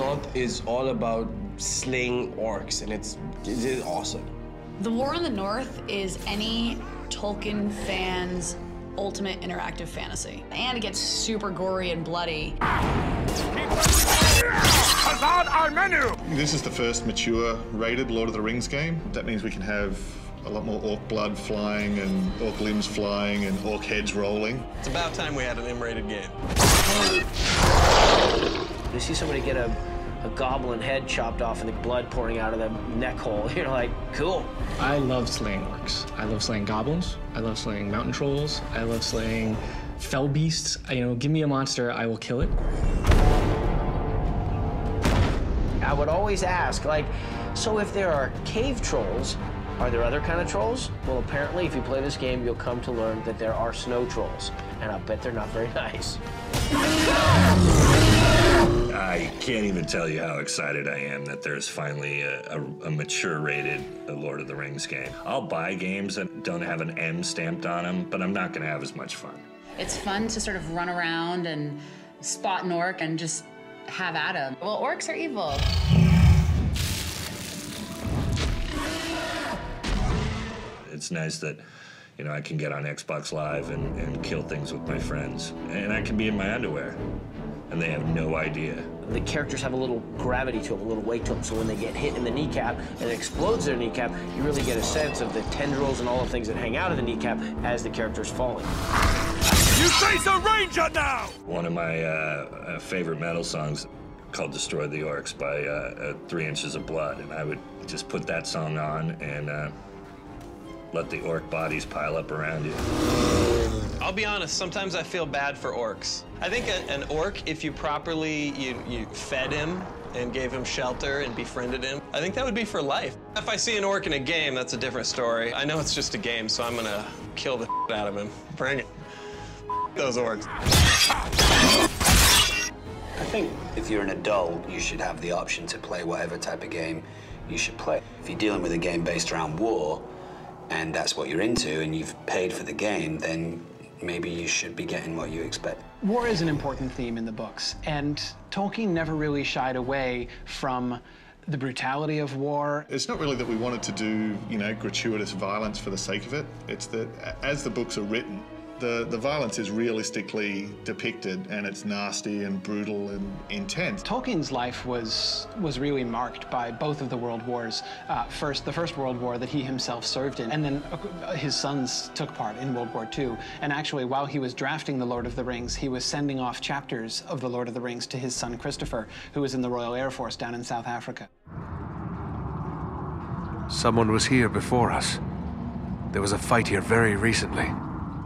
North is all about slaying orcs, and it is awesome. The War in the North is any Tolkien fan's ultimate interactive fantasy. And it gets super gory and bloody. About our menu! This is the first mature rated Lord of the Rings game. That means we can have a lot more orc blood flying and orc limbs flying and orc heads rolling. It's about time we had an M-rated game. You see somebody get a goblin head chopped off and the blood pouring out of the neck hole. You're like, cool. I love slaying orcs. I love slaying goblins. I love slaying mountain trolls. I love slaying fell beasts. You know, give me a monster, I will kill it. I would always ask, like, so if there are cave trolls, are there other kind of trolls? Well, apparently, if you play this game, you'll come to learn that there are snow trolls, and I'll bet they're not very nice. I can't even tell you how excited I am that there's finally a mature-rated Lord of the Rings game. I'll buy games that don't have an M stamped on them, but I'm not going to have as much fun. It's fun to sort of run around and spot an orc and just have at him. Well, orcs are evil. It's nice that, you know, I can get on Xbox Live and kill things with my friends. And I can be in my underwear, and they have no idea. The characters have a little gravity to them, a little weight to them, so when they get hit in the kneecap and it explodes their kneecap, you really get a sense of the tendrils and all the things that hang out of the kneecap as the character's falling. You face a ranger now! One of my favorite metal songs called Destroy the Orcs by 3 Inches of Blood, and I would just put that song on and let the orc bodies pile up around you. I'll be honest, sometimes I feel bad for orcs. I think an orc, if you properly, you fed him and gave him shelter and befriended him, I think that would be for life. If I see an orc in a game, that's a different story. I know it's just a game, so I'm gonna kill the out of him. Bring it. Those orcs. I think if you're an adult, you should have the option to play whatever type of game you should play. If you're dealing with a game based around war, and that's what you're into, and you've paid for the game, then maybe you should be getting what you expect. War is an important theme in the books, and Tolkien never really shied away from the brutality of war. It's not really that we wanted to do, you know, gratuitous violence for the sake of it. It's that as the books are written, the violence is realistically depicted, and it's nasty and brutal and intense. Tolkien's life was really marked by both of the world wars. First, the First World War that he himself served in, and then his sons took part in World War II. And actually, while he was drafting The Lord of the Rings, he was sending off chapters of The Lord of the Rings to his son Christopher, who was in the Royal Air Force down in South Africa. Someone was here before us. There was a fight here very recently.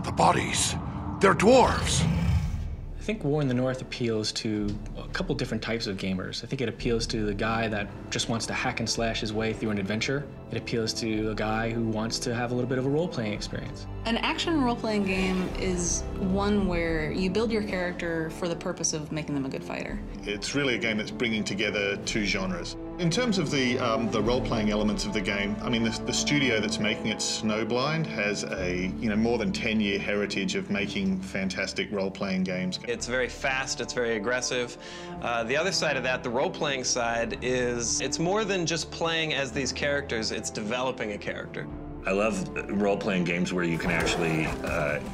The bodies, they're dwarves. I think War in the North appeals to a couple different types of gamers. I think it appeals to the guy that just wants to hack and slash his way through an adventure. It appeals to a guy who wants to have a little bit of a role-playing experience. An action role-playing game is one where you build your character for the purpose of making them a good fighter. It's really a game that's bringing together two genres. In terms of the role-playing elements of the game, I mean, the studio that's making it, Snowblind, has a more than 10-year heritage of making fantastic role-playing games. It's very fast, it's very aggressive. The other side of that, the role-playing side, is it's more than just playing as these characters, it's developing a character. I love role-playing games where you can actually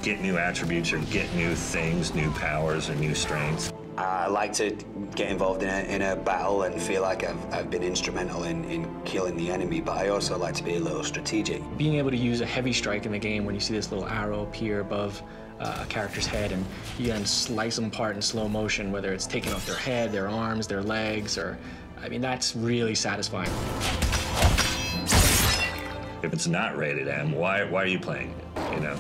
get new attributes or get new things, new powers or new strengths. I like to get involved in a battle and feel like I've been instrumental in killing the enemy, but I also like to be a little strategic. Being able to use a heavy strike in the game when you see this little arrow appear above a character's head, and you can slice them apart in slow motion, whether it's taking off their head, their arms, their legs, or, I mean, that's really satisfying. If it's not rated M, why are you playing it, you know?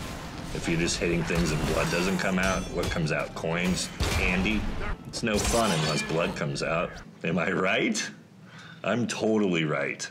If you're just hitting things and blood doesn't come out, what comes out? Coins? Candy? It's no fun unless blood comes out. Am I right? I'm totally right.